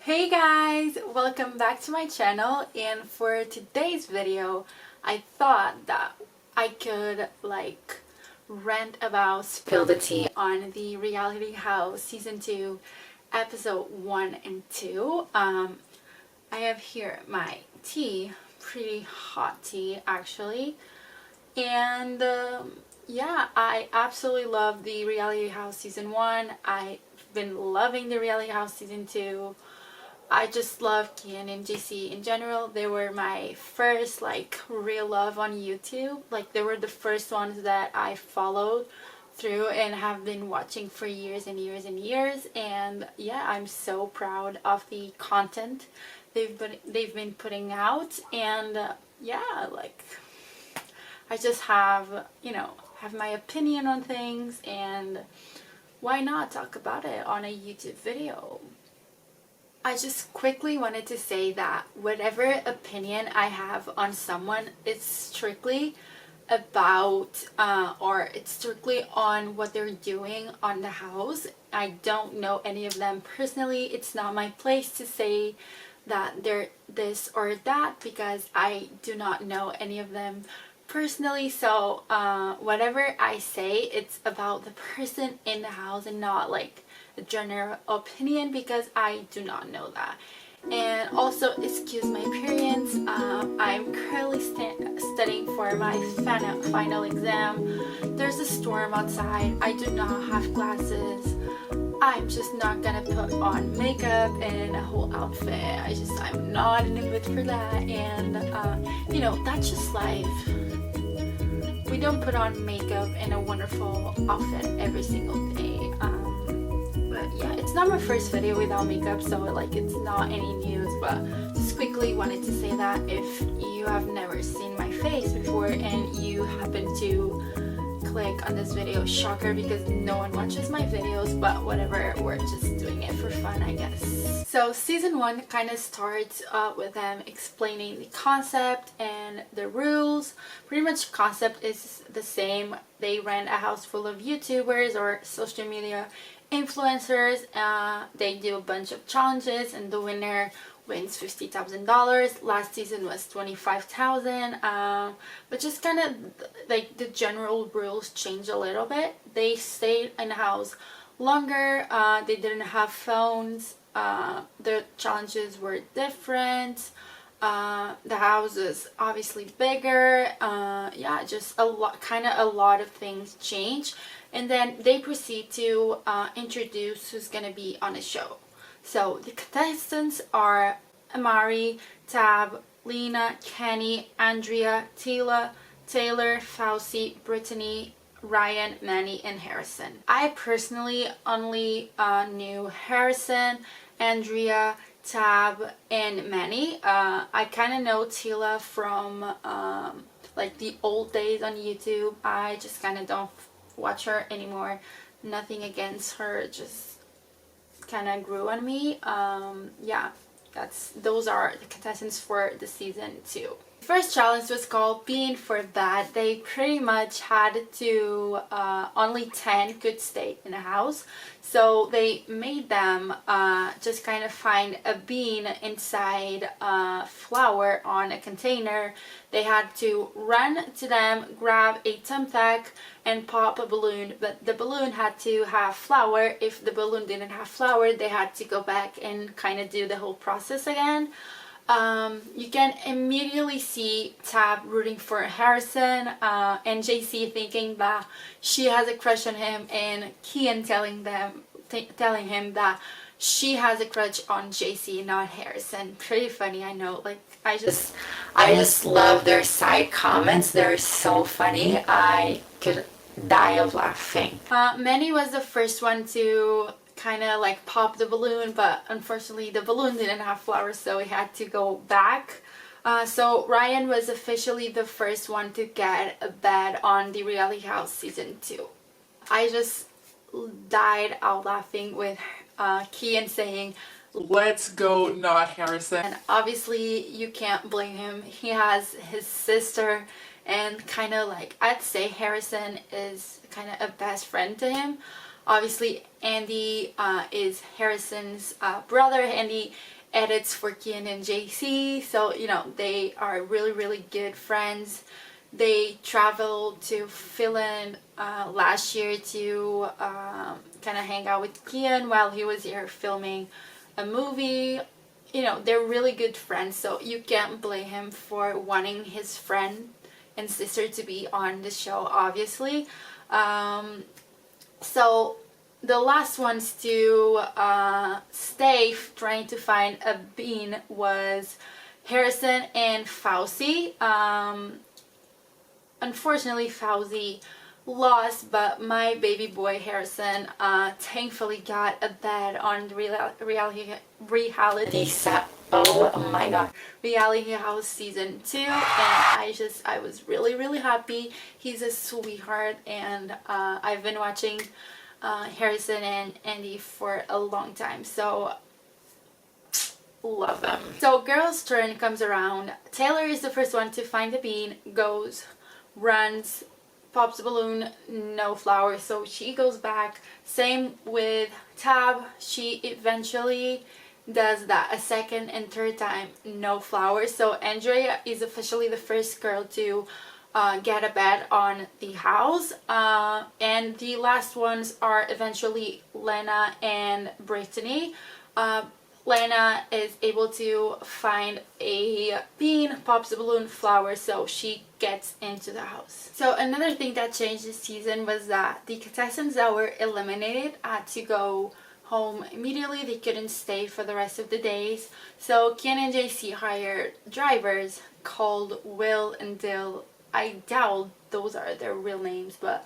Hey guys, welcome back to my channel, and for today's video I thought that I could rant about, spill the tea on the Reality House season 2 episode 1 and 2. I have here my tea, pretty hot tea actually, and yeah, I absolutely love the Reality House season 1. I've been loving the Reality House season 2. I just love Kian and JC in general. They were my first real love on YouTube. They were the first ones that I followed through and have been watching for years and years and years. And yeah, I'm so proud of the content they've been putting out. And yeah, I just have my opinion on things, and why not talk about it on a YouTube video? I just quickly wanted to say that whatever opinion I have on someone, it's strictly about or it's strictly on what they're doing on the house. I don't know any of them personally. It's not my place to say that they're this or that because I do not know any of them personally. So whatever I say, it's about the person in the house and not a general opinion, because I do not know that. And also, excuse my appearance, I'm currently studying for my final exam. There's a storm outside. I do not have glasses. I'm just not gonna put on makeup and a whole outfit. I'm not in the mood for that. And that's just life. We don't put on makeup and a wonderful outfit every single day. But yeah, it's not my first video without makeup, so it's not any news, but just quickly wanted to say that if you have never seen my face before and you happen to click on this video, shocker, because no one watches my videos, but whatever, we're just doing it for fun, I guess. So season 1 kind of starts with them explaining the concept and the rules. Pretty much concept is the same. They rent a house full of YouTubers or social media influencers. They do a bunch of challenges and the winner wins $50,000. Last season was $25,000. But just kind of the general rules change a little bit. They stayed in the house longer. They didn't have phones. The challenges were different. The house is obviously bigger. Yeah, just a lot of things change. And then they proceed to introduce who's gonna be on the show. So the contestants are Amari, Tab, Lena, Kenny, Andrea, Tila, Taylor, Fauci, Brittany, Ryan, Manny, and Harrison. I personally only knew Harrison, Andrea, Tab, and Manny. I kind of know Tila from the old days on YouTube. I just kind of don't watch her anymore. Nothing against her, just kind of grew on me. Yeah, those are the contestants for the season 2. First challenge was called Being for Bad. They pretty much had to only 10 could stay in the house, so they made them just kind of find a bean inside flour on a container. They had to run to them, grab a thumbtack and pop a balloon, but the balloon had to have flour. If the balloon didn't have flour, they had to go back and kind of do the whole process again. You can immediately see Tab rooting for Harrison, and JC thinking that she has a crush on him, and Kian telling him that she has a crush on JC, not Harrison. Pretty funny, I know. I just love their side comments. They're so funny. I could die of laughing. Manny was the first one to kind of pop the balloon, but unfortunately the balloon didn't have flowers, so he had to go back. So Ryan was officially the first one to get a bed on the Reality House season 2. I just died out laughing with Kian saying, "Let's go, not Harrison." and obviously you can't blame him. He has his sister, and kind of I'd say Harrison is kind of a best friend to him. Obviously Andy is Harrison's brother. Andy edits for Kian and JC. So, you know, they are really, really good friends. They traveled to Finland last year to kind of hang out with Kian while he was here filming a movie. You know, they're really good friends, so you can't blame him for wanting his friend and sister to be on the show, obviously. So the last ones to stay trying to find a bean was Harrison and Fauci. Unfortunately, Fauci lost, but my baby boy Harrison thankfully got a bed on the reality set. Oh my god, Reality House season 2, and I was really happy. He's a sweetheart, and I've been watching Harrison and Andy for a long time, so love them. So girl's turn comes around. Taylor is the first one to find the bean, goes, runs, pops the balloon, no flowers, so she goes back. Same with Tab, she eventually does that a second and third time, no flowers. So Andrea is officially the first girl to get a bed on the house, and the last ones are eventually Lena and Brittany. Lena is able to find a bean, pops the balloon, flowers, so she gets into the house. So another thing that changed this season was that the contestants that were eliminated had to go home immediately. They couldn't stay for the rest of the days. So Kian and JC hired drivers called Will and Dill. I doubt those are their real names, but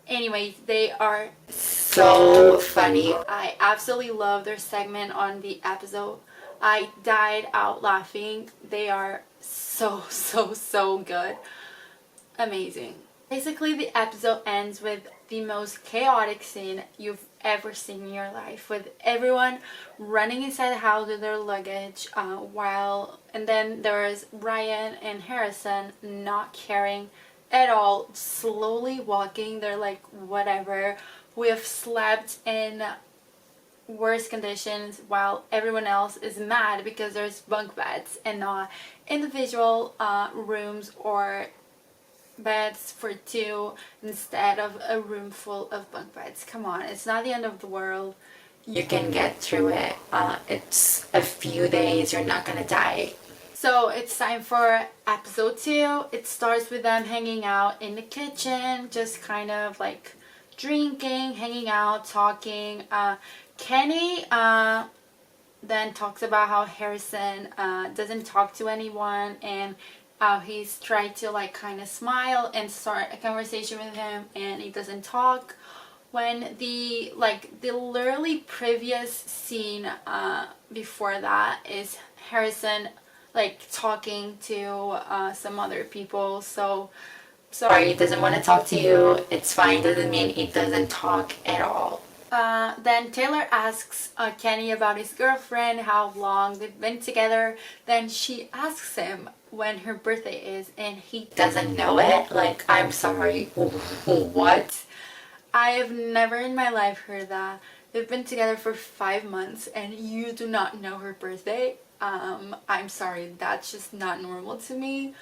anyways, they are so funny. I absolutely love their segment on the episode. I died out laughing. They are so good. Amazing. Basically, the episode ends with the most chaotic scene you've ever seen in your life, with everyone running inside the house with their luggage, and then there's Ryan and Harrison not caring at all, slowly walking. They're like, whatever, we have slept in worse conditions, while everyone else is mad because there's bunk beds and not individual rooms or beds for two instead of a room full of bunk beds. Come on, it's not the end of the world. You can get through it. It's a few days, you're not gonna die. So it's time for episode 2. It starts with them hanging out in the kitchen, just kind of like drinking, hanging out, talking. Kenny then talks about how Harrison doesn't talk to anyone, and he's tried to like kind of smile and start a conversation with him, and he doesn't talk. When the literally previous scene before that is Harrison like talking to some other people. So sorry, he doesn't want to talk to you. It's fine, doesn't mean he doesn't talk at all. Then Taylor asks Kenny about his girlfriend, how long they've been together. Then she asks him when her birthday is, and he doesn't know it. Like, I'm sorry, what? I have never in my life heard that. They've been together for 5 months and you do not know her birthday. I'm sorry, that's just not normal to me.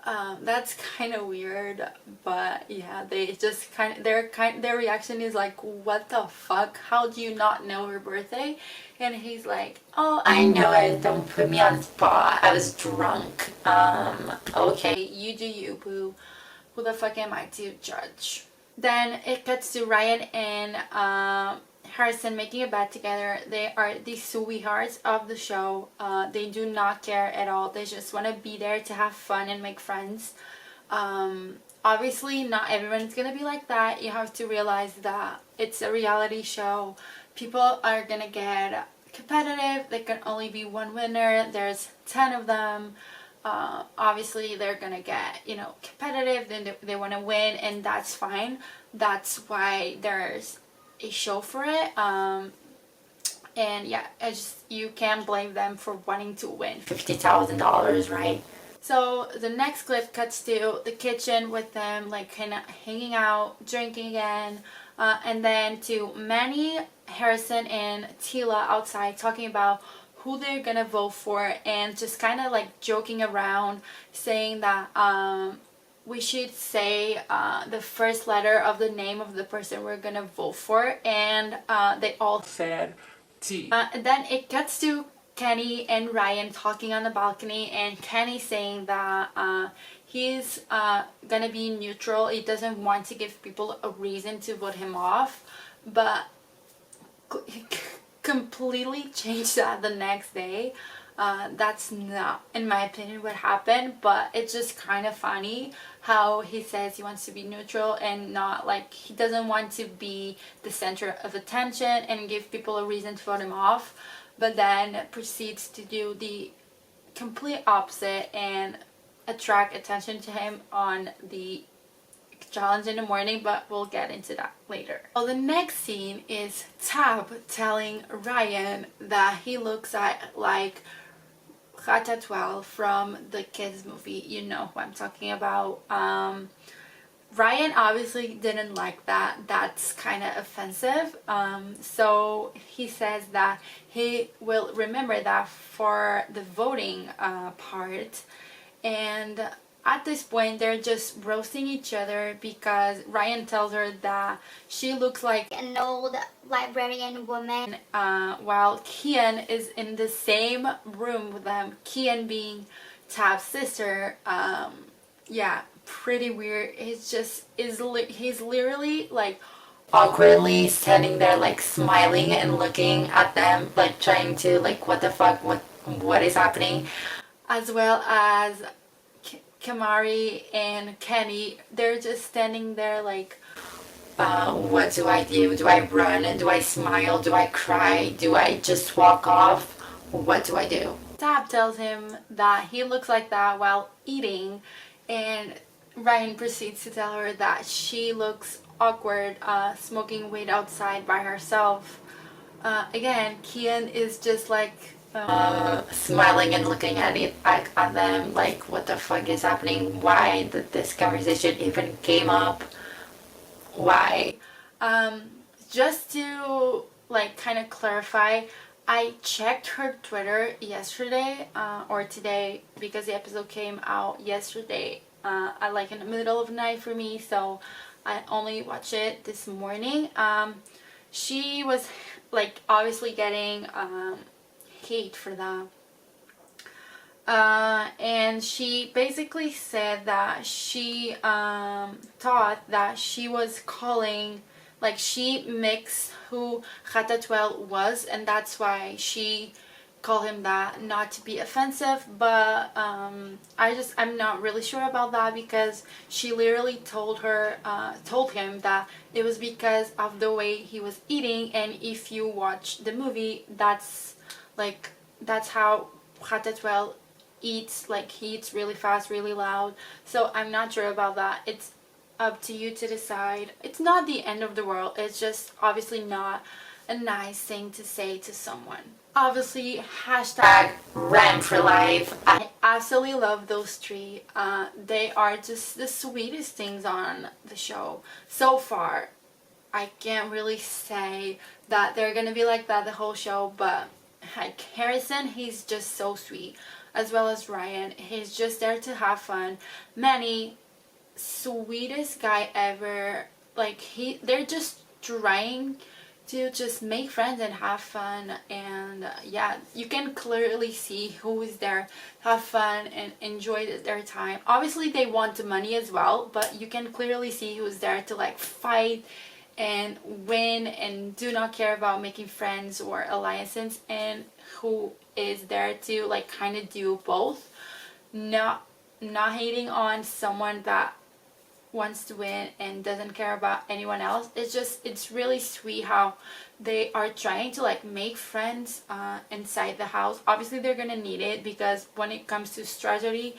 That's kind of weird, but yeah, they just their reaction is like, what the fuck, how do you not know her birthday? And he's like, oh, I know it, don't put me on the spot, I was drunk. Okay, you do you, boo. Who the fuck am I to judge? Then it cuts to Ryan and Harrison making a bed together. They are the sweethearts of the show. They do not care at all. They just want to be there to have fun and make friends. Obviously, not everyone's gonna be like that. You have to realize that it's a reality show. People are gonna get competitive. There can only be one winner. There's 10 of them. Obviously they're gonna get, competitive, then they want to win, and that's fine. That's why there's a show for it. And yeah, you can't blame them for wanting to win $50,000, right? So the next clip cuts to the kitchen with them like kind of hanging out, drinking again, and then to Manny, Harrison, and Tila outside talking about who they're gonna vote for, and just kind of like joking around, saying that we should say the first letter of the name of the person we're gonna vote for, and they all said T. then it gets to Kenny and Ryan talking on the balcony, and Kenny saying that he's gonna be neutral. He doesn't want to give people a reason to vote him off, but he completely changed that the next day. That's not, in my opinion, what happened, but it's just kind of funny how he says he wants to be neutral and not like, he doesn't want to be the center of attention and give people a reason to vote him off, but then proceeds to do the complete opposite and attract attention to him on the challenge in the morning, but we'll get into that later. So the next scene is Tab telling Ryan that he looks like Ratatouille from the kids movie. You know who I'm talking about. Ryan obviously didn't like that. That's kind of offensive. So he says that he will remember that for the voting part. And at this point, they're just roasting each other because Ryan tells her that she looks like an old librarian woman, while Kian is in the same room with them. Kian being Tab's sister. Yeah, pretty weird. He's literally like awkwardly standing there, like smiling and looking at them, like trying to like, what the fuck, what is happening? As well as Kamari and Kenny, they're just standing there like, what do I do? Do I run? Do I smile? Do I cry? Do I just walk off? What do I do? Tab tells him that he looks like that while eating, and Ryan proceeds to tell her that she looks awkward smoking weed outside by herself. Again, Kian is just like smiling and looking at them like, what the fuck is happening? Why did this conversation even came up? Why? Just to like kind of clarify, I checked her Twitter yesterday or today, because the episode came out yesterday at like in the middle of the night for me, so I only watched it this morning. She was like obviously getting hate for that, and she basically said that she thought that she was calling, like she mixed who Ratatouille was, and that's why she called him that, not to be offensive, but I'm not really sure about that, because she literally told him that it was because of the way he was eating, and if you watch the movie, that's how Ratatouille eats. Like, he eats really fast, really loud. So I'm not sure about that. It's up to you to decide. It's not the end of the world. It's just obviously not a nice thing to say to someone. Obviously, hashtag Ram for life. I absolutely love those three. They are just the sweetest things on the show so far. I can't really say that they're gonna be like that the whole show, but like Harrison, he's just so sweet, as well as Ryan. He's just there to have fun. Manny, sweetest guy ever. Like, they're just trying to just make friends and have fun, and yeah, you can clearly see who is there to have fun and enjoy their time. Obviously they want the money as well, but you can clearly see who's there to like fight and win and do not care about making friends or alliances, and who is there to like kind of do both, not hating on someone that wants to win and doesn't care about anyone else. It's really sweet how they are trying to like make friends inside the house. Obviously they're gonna need it, because when it comes to strategy,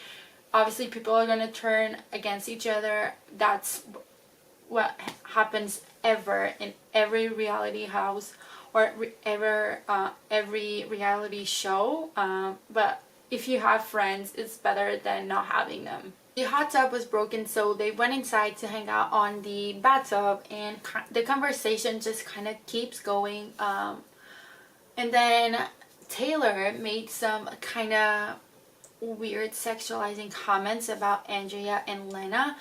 obviously people are gonna turn against each other. That's what happens ever in every reality house or every reality show, but if you have friends, it's better than not having them. The hot tub was broken, so they went inside to hang out on the bathtub, and the conversation just kind of keeps going, and then Taylor made some kind of weird sexualizing comments about Andrea and Lena.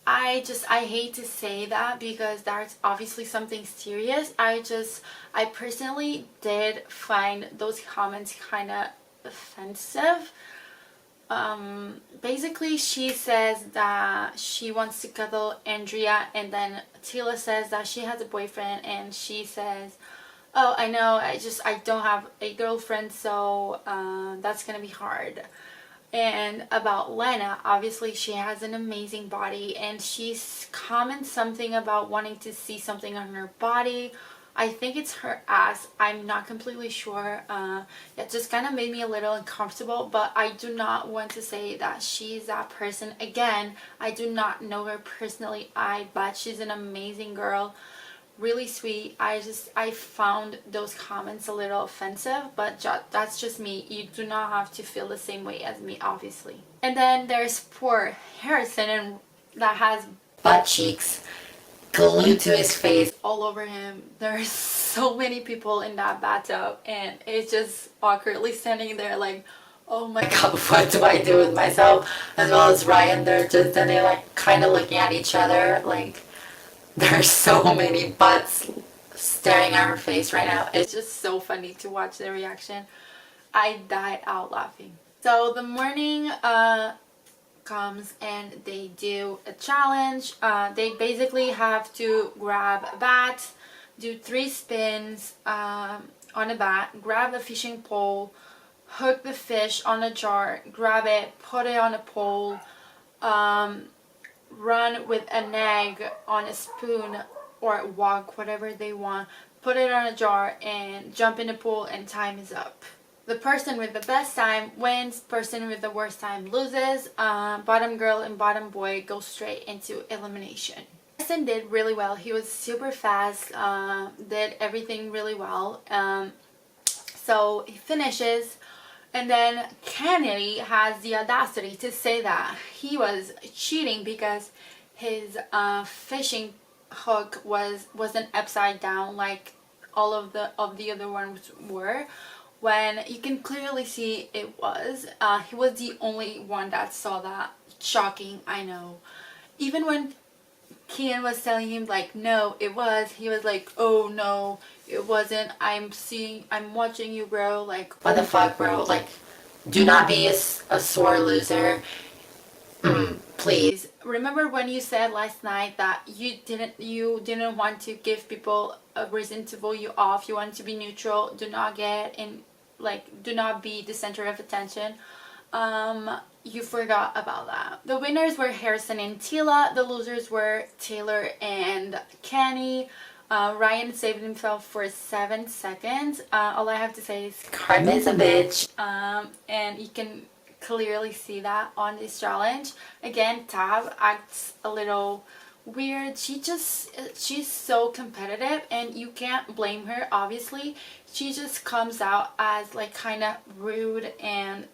I hate to say that because that's obviously something serious. I personally did find those comments kind of offensive. Basically she says that she wants to cuddle Andrea, and then Taylor says that she has a boyfriend, and she says, oh, I know, I don't have a girlfriend, so that's gonna be hard. And about Lena, obviously she has an amazing body, and she comments something about wanting to see something on her body. I think it's her ass. I'm not completely sure. It just kind of made me a little uncomfortable, but I do not want to say that she's that person. Again, I do not know her personally, but she's an amazing girl. Really sweet. I found those comments a little offensive, but that's just me. You do not have to feel the same way as me, obviously. And then there's poor Harrison, and that has butt cheeks glued to his face, all over him. There's so many people in that bathtub, and it's just awkwardly standing there like, oh my god, what do I do with myself? As well as Ryan, they're like kind of looking at each other like, there's so many butts staring at her face right now. It's just so funny to watch their reaction. I died out laughing. So the morning comes and they do a challenge. They basically have to grab a bat, do 3 spins on a bat, grab a fishing pole, hook the fish on a jar, grab it, put it on a pole, run with an egg on a spoon or a wok, whatever they want, put it on a jar, and jump in the pool, and time is up. The person with the best time wins, person with the worst time loses. Bottom girl and bottom boy go straight into elimination. Harrison did really well. He was super fast, did everything really well. So he finishes, and then Kennedy has the audacity to say that he was cheating because his fishing hook wasn't upside down like all of the other ones were, when you can clearly see it was. He was the only one that saw that. Shocking, I know. Even when Kian was telling him like, no, it was, he was like, oh no, it wasn't, I'm watching you, bro. Like, what the fuck, bro? Like, do not be a sore loser. Please. Remember when you said last night that you didn't want to give people a reason to vote you off, you want to be neutral, do not be the center of attention. You forgot about that. The winners were Harrison and Tila. The losers were Taylor and Kenny. Ryan saved himself for 7 seconds. All I have to say is karma is a bitch. And you can clearly see that on this challenge. Again, Tab acts a little weird. She's so competitive, and you can't blame her, obviously. She just comes out as like kind of rude and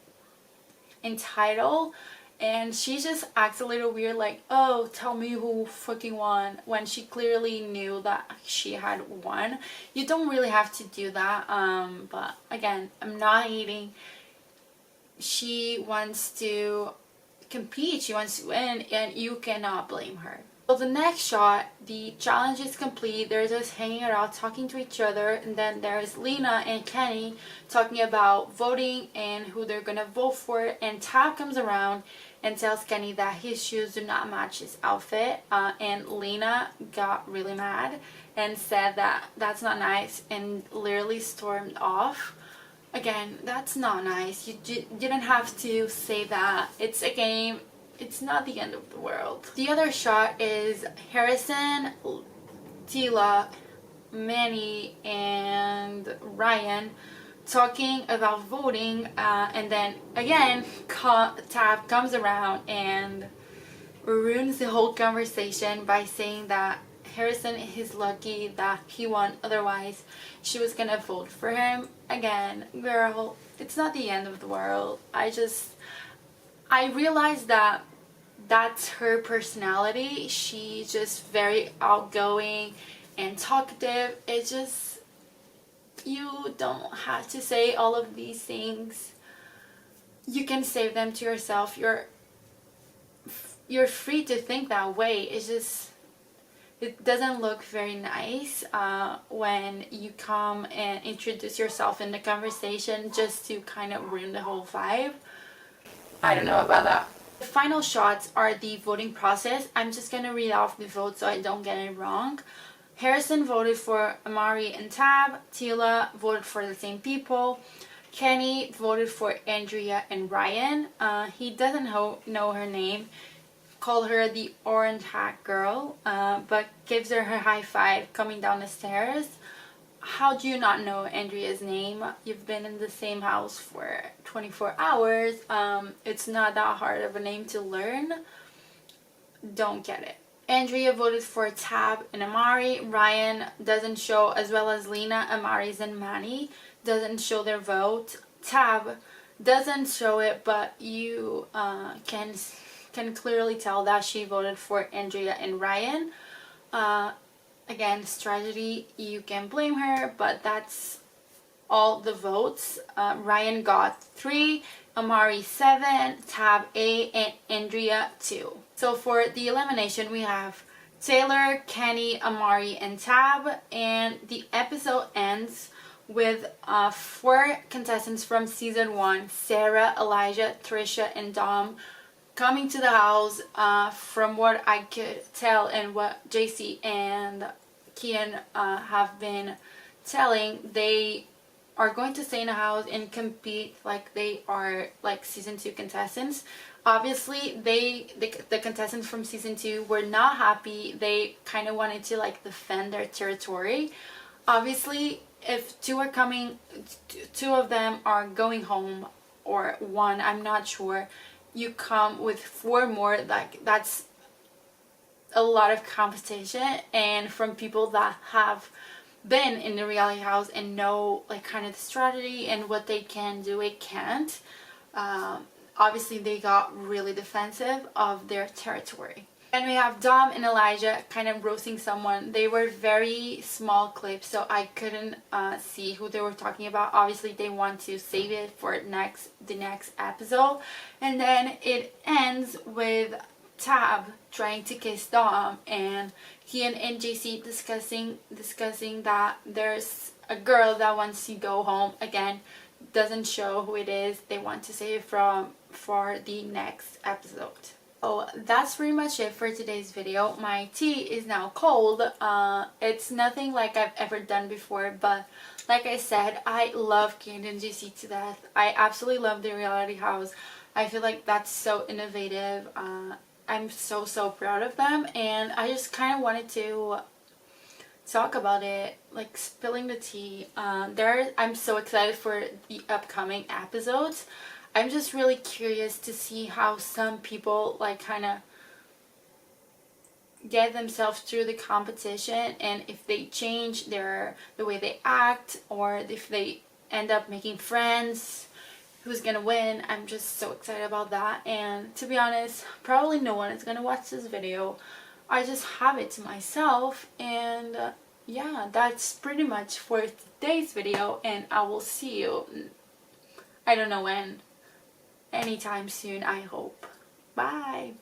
entitled, and she just acts a little weird, like, oh, tell me who fucking won, when she clearly knew that she had won. You don't really have to do that, but again, I'm not hating. She wants to compete, she wants to win, and you cannot blame her. So the next shot, the challenge is complete. They're just hanging out, talking to each other, and then there's Lena and Kenny talking about voting and who they're gonna vote for, and Tab comes around and tells Kenny that his shoes do not match his outfit, and Lena got really mad and said that that's not nice and literally stormed off. Again, that's not nice. You didn't have to say that. It's a game. It's not the end of the world. The other shot is Harrison, Tila, Manny, and Ryan talking about voting, and then again Tab comes around and ruins the whole conversation by saying that Harrison is lucky that he won, otherwise she was gonna vote for him. Again, girl, it's not the end of the world. I realized that that's her personality. She's just very outgoing and talkative. you don't have to say all of these things. You can save them to yourself. You're free to think that way. It's just, it doesn't look very nice when you come and introduce yourself in the conversation just to kind of ruin the whole vibe. I don't know about that. The final shots are the voting process. I'm just gonna read off the vote so I don't get it wrong. Harrison voted for Amari and Tab. Tila voted for the same people. Kenny voted for Andrea and Ryan. He doesn't know her name. Called her the orange hat girl, but gives her high five coming down the stairs. How do you not know Andrea's name? You've been in the same house for 24 hours. It's not that hard of a name to learn. Don't get it. Andrea voted for Tab and Amari. Ryan doesn't show, as well as Lena, Amari's and Manny doesn't show their vote. Tab doesn't show it, but you can clearly tell that she voted for Andrea and Ryan. Again, strategy, you can blame her, but that's all the votes. Ryan got 3, Amari 7, Tab 8, and Andrea 2. So for the elimination, we have Taylor, Kenny, Amari, and Tab, and the episode ends with 4 contestants from season 1, Sarah, Elijah, Trisha, and Dom, coming to the house. From what I could tell and what JC and Kian have been telling, they are going to stay in the house and compete like they are like season 2 contestants. Obviously, the contestants from season 2 were not happy. They kind of wanted to like defend their territory. Obviously, if 2 of them are going home, or 1, I'm not sure, you come with 4 more, like that's a lot of competition, and from people that have been in the reality house and know like kind of the strategy and what they can do, it can't. Obviously they got really defensive of their territory. And we have Dom and Elijah kind of roasting someone. They were very small clips, so I couldn't see who they were talking about. Obviously they want to save it for the next episode. And then it ends with Tab trying to kiss Dom, and Kian and JC discussing that there's a girl that wants to go home. Again, doesn't show who it is. They want to save it for the next episode. So that's pretty much it for today's video. My tea is now cold. It's nothing like I've ever done before, but like I said, I love Kian and JC to death. I absolutely love the reality house. I feel like that's so innovative. I'm so proud of them, and I just kind of wanted to talk about it, like spilling the tea. I'm so excited for the upcoming episodes. I'm just really curious to see how some people like kind of get themselves through the competition, and if they change the way they act, or if they end up making friends, who's gonna win. I'm just so excited about that. And to be honest, probably no one is gonna watch this video. I just have it to myself, and yeah, that's pretty much for today's video, and I will see you, I don't know when, anytime soon, I hope. Bye.